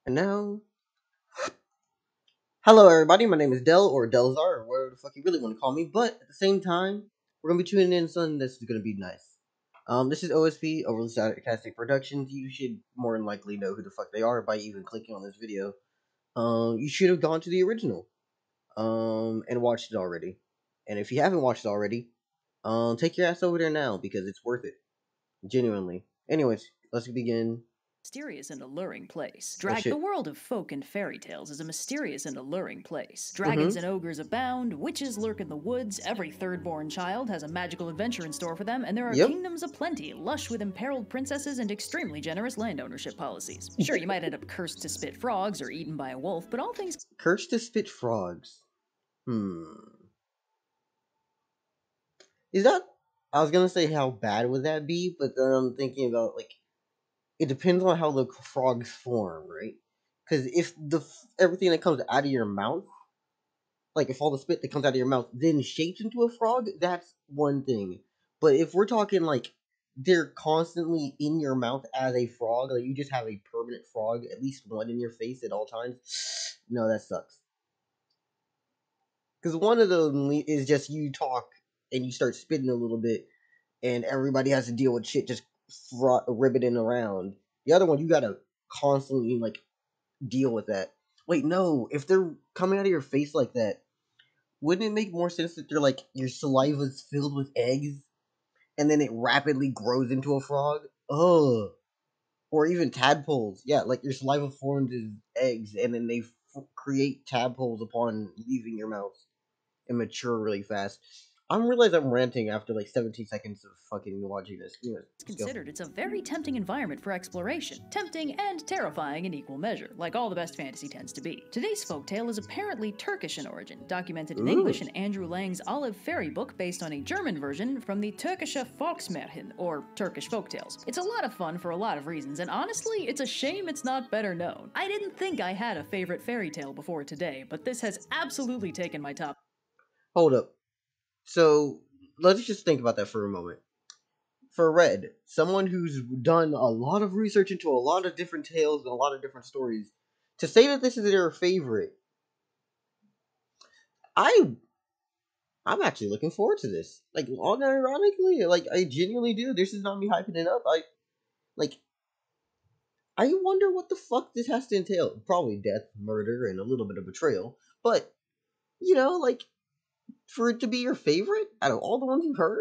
And now, hello everybody. My name is Del or Delzar or whatever the fuck you really want to call me. But at the same time, we're gonna be tuning in something that's gonna be nice. This is OSP Overly Sarcastic Productions. You should more than likely know who the fuck they are by even clicking on this video. You should have gone to the original, and watched it already. And if you haven't watched it already, take your ass over there now because it's worth it, genuinely. Anyways, let's begin. Mysterious and alluring place. Oh The shit. world of folk and fairy tales is a mysterious and alluring place. Mm-hmm. Dragons and ogres abound, witches lurk in the woods, every third-born child has a magical adventure in store for them, and there are Yep. kingdoms aplenty, lush with imperiled princesses and extremely generous land ownership policies. Sure, you might end up cursed to spit frogs or eaten by a wolf, but all things Cursed to spit frogs. Hmm. Is that? I was gonna say how bad would that be, but then I'm thinking about like it depends on how the frogs form, right? Because if everything that comes out of your mouth, like if all the spit that comes out of your mouth then shapes into a frog, that's one thing. But if we're talking like they're constantly in your mouth as a frog, like you just have a permanent frog, at least one in your face at all times, no, that sucks. Because one of them is just you talk and you start spitting a little bit, and everybody has to deal with shit just ribbiting around. The other one, you gotta constantly like deal with that. Wait, no, if they're coming out of your face like that, wouldn't it make more sense that they're like your saliva's filled with eggs, and then it rapidly grows into a frog? Ugh. Or even tadpoles. Yeah, like your saliva forms as eggs, and then they create tadpoles upon leaving your mouth and mature really fast. I'm realize I'm ranting after like 17 seconds of fucking watching this. Anyways, let's go. considered, it's a very tempting environment for exploration. Tempting and terrifying in equal measure, like all the best fantasy tends to be. Today's folktale is apparently Turkish in origin, documented in Ooh. English in Andrew Lang's Olive Fairy book based on a German version from the Türkische Volksmärchen, or Turkish folktales. It's a lot of fun for a lot of reasons, and honestly, it's a shame it's not better known. I didn't think I had a favorite fairy tale before today, but this has absolutely taken my top. Hold up. So let's just think about that for a moment. For Red, someone who's done a lot of research into a lot of different tales and a lot of different stories, to say that this is their favorite, I I'm actually looking forward to this. Like, ironically, like I genuinely do. This is not me hyping it up. Like I wonder what the fuck this has to entail. Probably death, murder, and a little bit of betrayal. But like for it to be your favorite out of all the ones you've heard,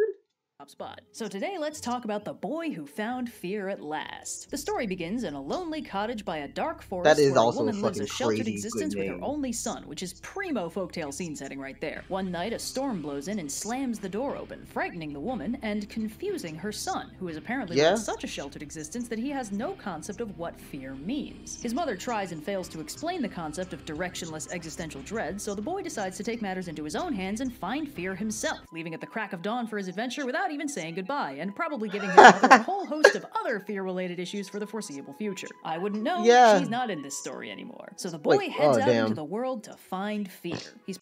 Spot. So today let's talk about the boy who found fear at last. The story begins in a lonely cottage by a dark that forest is where a also a woman lives a fucking sheltered crazy good existence with her name. only son, which is primo folktale scene setting right there. One night a storm blows in and slams the door open, frightening the woman and confusing her son, who has apparently Yeah. led such a sheltered existence that he has no concept of what fear means. His mother tries and fails to explain the concept of directionless existential dread, so the boy decides to take matters into his own hands and find fear himself, leaving at the crack of dawn for his adventure without even saying goodbye, and probably giving his mother a whole host of other fear-related issues for the foreseeable future. I wouldn't know, Yeah. she's not in this story anymore. So the boy Wait, heads oh, out damn. into the world to find fear. He's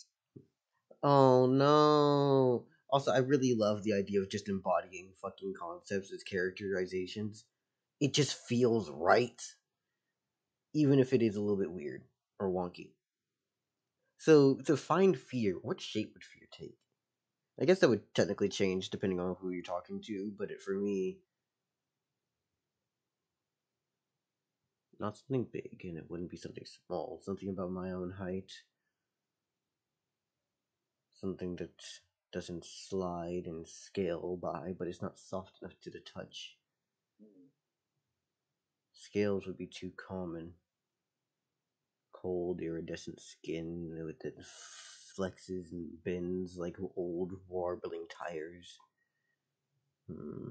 Oh no. Also, I really love the idea of just embodying fucking concepts as characterizations. It just feels right, even if it is a little bit weird or wonky. So, to find fear, what shape would fear take? I guess that would technically change depending on who you're talking to, but for me, not something big, and it wouldn't be something small. Something about my own height. Something that doesn't slide and scale by, but is not soft enough to the touch. Scales would be too common. Cold, iridescent skin that flexes and bends like old warbling tires. Hmm.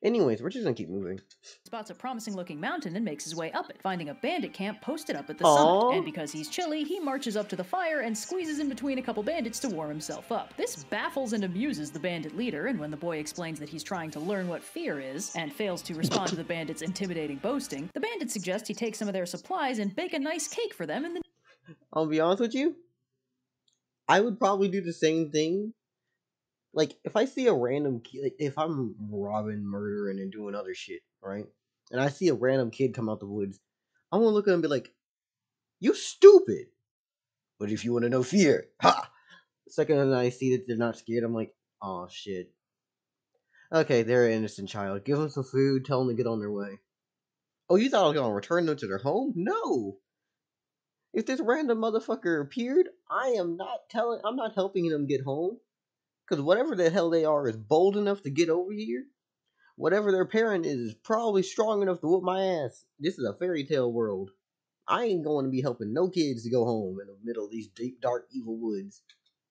Anyways, we're just gonna keep moving. spots a promising-looking mountain and makes his way up it, finding a bandit camp posted up at the Aww. summit. And because he's chilly, he marches up to the fire and squeezes in between a couple bandits to warm himself up. This baffles and amuses the bandit leader, and when the boy explains that he's trying to learn what fear is, and fails to respond to the bandit's intimidating boasting, the bandits suggest he take some of their supplies and bake a nice cake for them, and then I'll be honest with you, I would probably do the same thing. Like, if I see a random kid, like, if I'm robbing, murdering, and doing other shit, right? and I see a random kid come out the woods, I'm gonna look at him and be like, "You stupid." But if you want to know fear, ha! The second I see that they're not scared, I'm like, "Oh shit." Okay, they're an innocent child. Give them some food. Tell them to get on their way. Oh, you thought I was gonna return them to their home? No. If this random motherfucker appeared, I'm not helping them get home. Because whatever the hell they are is bold enough to get over here. Whatever their parent is probably strong enough to whoop my ass. This is a fairy tale world. I ain't going to be helping no kids to go home in the middle of these deep, dark, evil woods.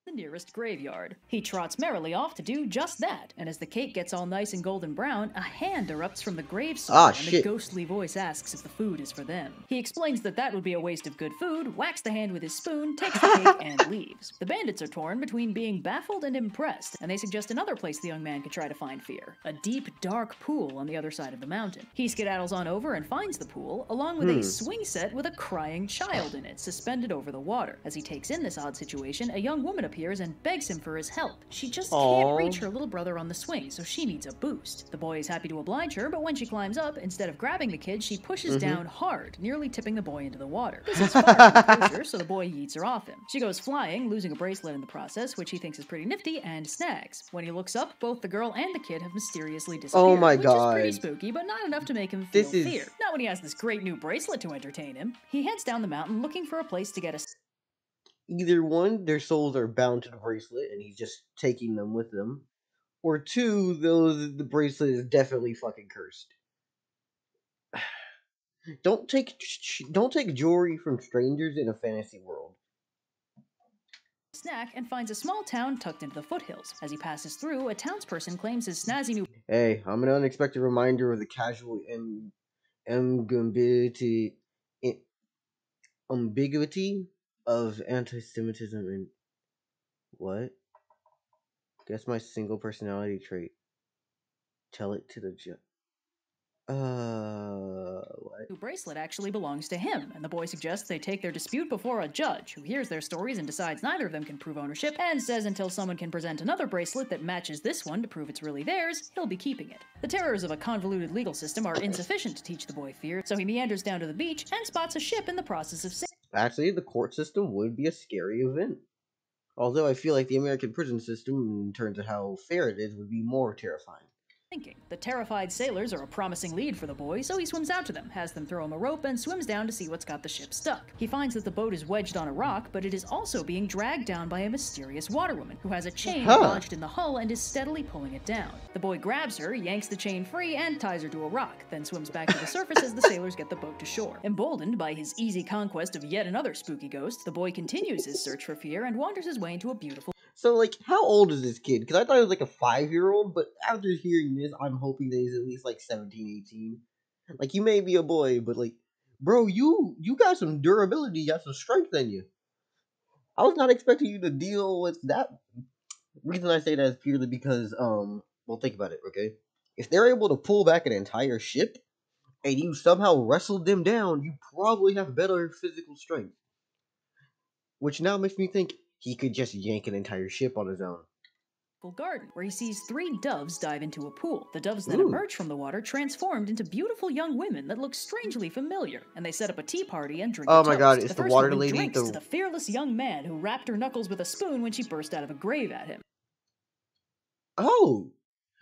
The nearest graveyard. He trots merrily off to do just that, and as the cake gets all nice and golden brown, a hand erupts from the graveside, and a ghostly voice asks if the food is for them. He explains that that would be a waste of good food, whacks the hand with his spoon, takes the cake, and leaves. The bandits are torn between being baffled and impressed, and they suggest another place the young man could try to find fear. A deep, dark pool on the other side of the mountain. He skedaddles on over and finds the pool, along with a swing set with a crying child in it, suspended over the water. As he takes in this odd situation, a young woman appears and begs him for his help. She just can't reach her little brother on the swing, so she needs a boost. The boy is happy to oblige her, but when she climbs up, instead of grabbing the kid, she pushes down hard, nearly tipping the boy into the water. This is far from kosher, so the boy yeets her off him. She goes flying, losing a bracelet in the process, which he thinks is pretty nifty, and snags. When he looks up, both the girl and the kid have mysteriously disappeared. Oh my god. Which is pretty spooky, but not enough to make him feel fear. Not when he has this great new bracelet to entertain him. He heads down the mountain looking for a place to get a... Either one, their souls are bound to the bracelet and he's just taking them with him. Or two, the bracelet is definitely fucking cursed. Don't take jewelry from strangers in a fantasy world. Snack and finds a small town tucked into the foothills. As he passes through, a townsperson claims his snazzy new... Hey, I'm an unexpected reminder of the casual ambiguity of anti-Semitism and what? Guess my single personality trait. Tell it to the judge. What? The bracelet actually belongs to him, and the boy suggests they take their dispute before a judge, who hears their stories and decides neither of them can prove ownership, and says until someone can present another bracelet that matches this one to prove it's really theirs, he'll be keeping it. The terrors of a convoluted legal system are insufficient to teach the boy fear, so he meanders down to the beach and spots a ship in the process of sailing. Actually, the court system would be a scary event. Although I feel like the American prison system, in terms of how fair it is, would be more terrifying. The terrified sailors are a promising lead for the boy, so he swims out to them, has them throw him a rope, and swims down to see what's got the ship stuck. He finds that the boat is wedged on a rock, but it is also being dragged down by a mysterious waterwoman, who has a chain lodged in the hull and is steadily pulling it down. The boy grabs her, yanks the chain free, and ties her to a rock, then swims back to the surface as the sailors get the boat to shore. Emboldened by his easy conquest of yet another spooky ghost, the boy continues his search for fear and wanders his way into a beautiful... So, like, how old is this kid? Because I thought he was like a 5-year-old, but after hearing this, I'm hoping that he's at least like 17, 18. Like, you may be a boy, but like, bro, you got some durability, you got some strength in you. I was not expecting you to deal with that. The reason I say that is purely because, well, think about it, okay? If they're able to pull back an entire ship, and you somehow wrestled them down, you probably have better physical strength. Which now makes me think he could just yank an entire ship on his own. Garden, where he sees 3 doves dive into a pool. The doves then emerge from the water, transformed into beautiful young women that look strangely familiar, and they set up a tea party and drink a toast. Oh my god, it's the water lady. Drinks to the fearless young man who rapped her knuckles with a spoon when she burst out of a grave at him. Oh!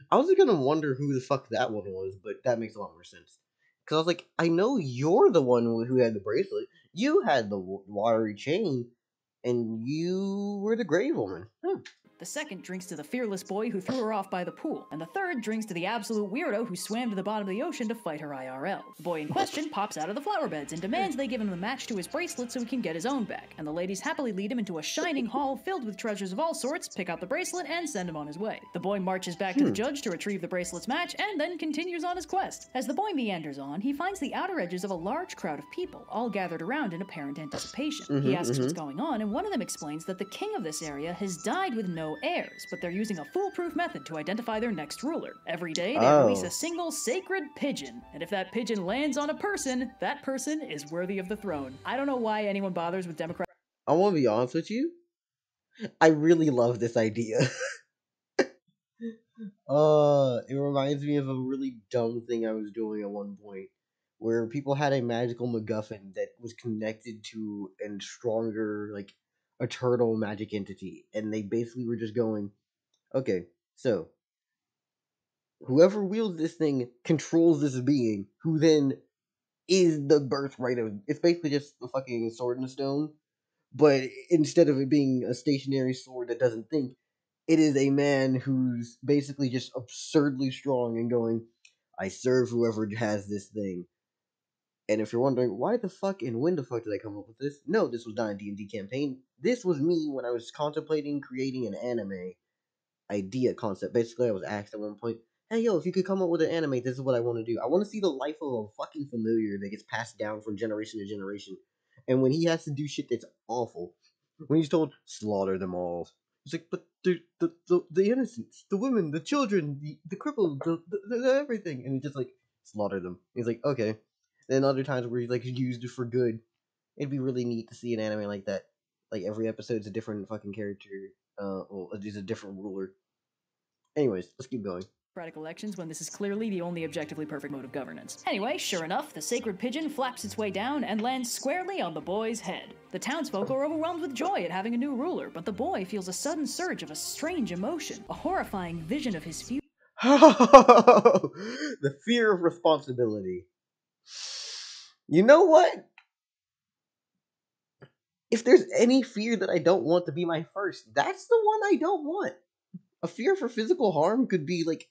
I was gonna wonder who the fuck that one was, but that makes a lot more sense. Because I was like, I know you're the one who had the bracelet. You had the watery chain, and you were the grave woman. Huh. The second drinks to the fearless boy who threw her off by the pool, and the third drinks to the absolute weirdo who swam to the bottom of the ocean to fight her IRL. The boy in question pops out of the flower beds and demands they give him a match to his bracelet so he can get his own back, and the ladies happily lead him into a shining hall filled with treasures of all sorts, pick out the bracelet, and send him on his way. The boy marches back to the judge to retrieve the bracelet's match, and then continues on his quest. As the boy meanders on, he finds the outer edges of a large crowd of people, all gathered around in apparent anticipation. He asks what's going on, and one of them explains that the king of this area has died with no heirs, but they're using a foolproof method to identify their next ruler. Every day, they release a single sacred pigeon, and if that pigeon lands on a person, that person is worthy of the throne. I don't know why anyone bothers with Democrat. I want to be honest with you. I really love this idea. It reminds me of a really dumb thing I was doing at one point, where people had a magical MacGuffin that was connected to a stronger, like, eternal magic entity, and they basically were just going, okay, so whoever wields this thing controls this being, who then is the birthright of. It's basically just a fucking sword in a stone, but instead of it being a stationary sword that doesn't think, it is a man who's basically just absurdly strong and going, I serve whoever has this thing. And if you're wondering why the fuck and when the fuck did I come up with this, no, this was not a D&D campaign. This was me when I was contemplating creating an anime idea concept. Basically, I was asked at one point, hey, yo, if you could come up with an anime, this is what I want to do. I want to see the life of a fucking familiar that gets passed down from generation to generation. And when he has to do shit that's awful, when he's told, slaughter them all, he's like, but the innocents, the women, the children, the crippled, the everything. And he's just like, slaughter them. He's like, okay. Then other times where he's like, used it for good. It'd be really neat to see an anime like that. Like every episode's a different fucking character. Well, is a different ruler. Anyways, let's keep going. Democratic elections when this is clearly the only objectively perfect mode of governance. Anyway, sure enough, the sacred pigeon flaps its way down and lands squarely on the boy's head. The townsfolk are overwhelmed with joy at having a new ruler, but the boy feels a sudden surge of a strange emotion, a horrifying vision of his future. The fear of responsibility. You know what? If there's any fear that I don't want to be my first, that's the one I don't want. A fear for physical harm could be like,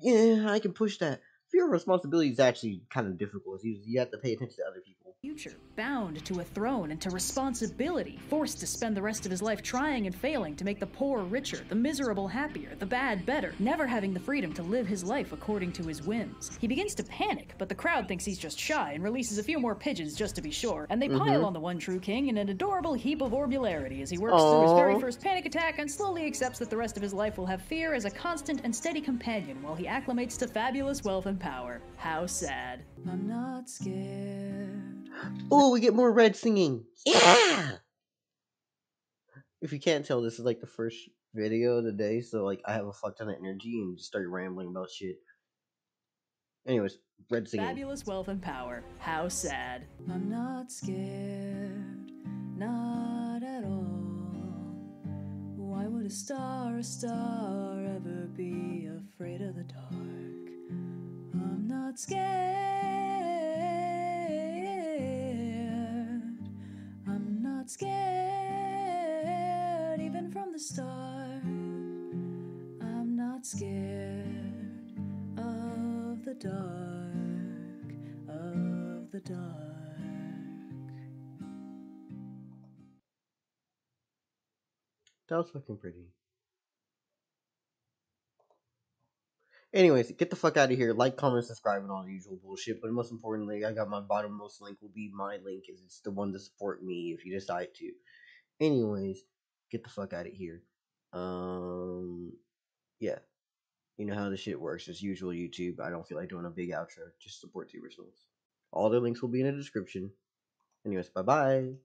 yeah, I can push that. Fear of responsibility is actually kind of difficult. You have to pay attention to other people. Future, bound to a throne and to responsibility, forced to spend the rest of his life trying and failing to make the poor richer, the miserable happier, the bad better, never having the freedom to live his life according to his whims. He begins to panic, but the crowd thinks he's just shy and releases a few more pigeons just to be sure, and they pile on the one true king in an adorable heap of orbularity as he works through his very first panic attack and slowly accepts that the rest of his life will have fear as a constant and steady companion while he acclimates to fabulous wealth and power. How sad. I'm not scared. Oh, we get more Red singing. Yeah! If you can't tell, this is like the first video of the day, so like I have a fuck ton of energy and just start rambling about shit. Anyways, Red singing. Fabulous wealth and power. How sad. I'm not scared. Not at all. Why would a star ever be afraid of the dark? I'm not scared. I'm not scared, even from the start. I'm not scared of the dark, of the dark. That was fucking pretty. Anyways, get the fuck out of here. Like, comment, subscribe, and all the usual bullshit. But most importantly, I got my bottommost link will be my link, as it's the one to support me if you decide to. Anyways, get the fuck out of here. Yeah. You know how this shit works. As usual, YouTube. I don't feel like doing a big outro. Just support the originals. All the links will be in the description. Anyways, bye bye.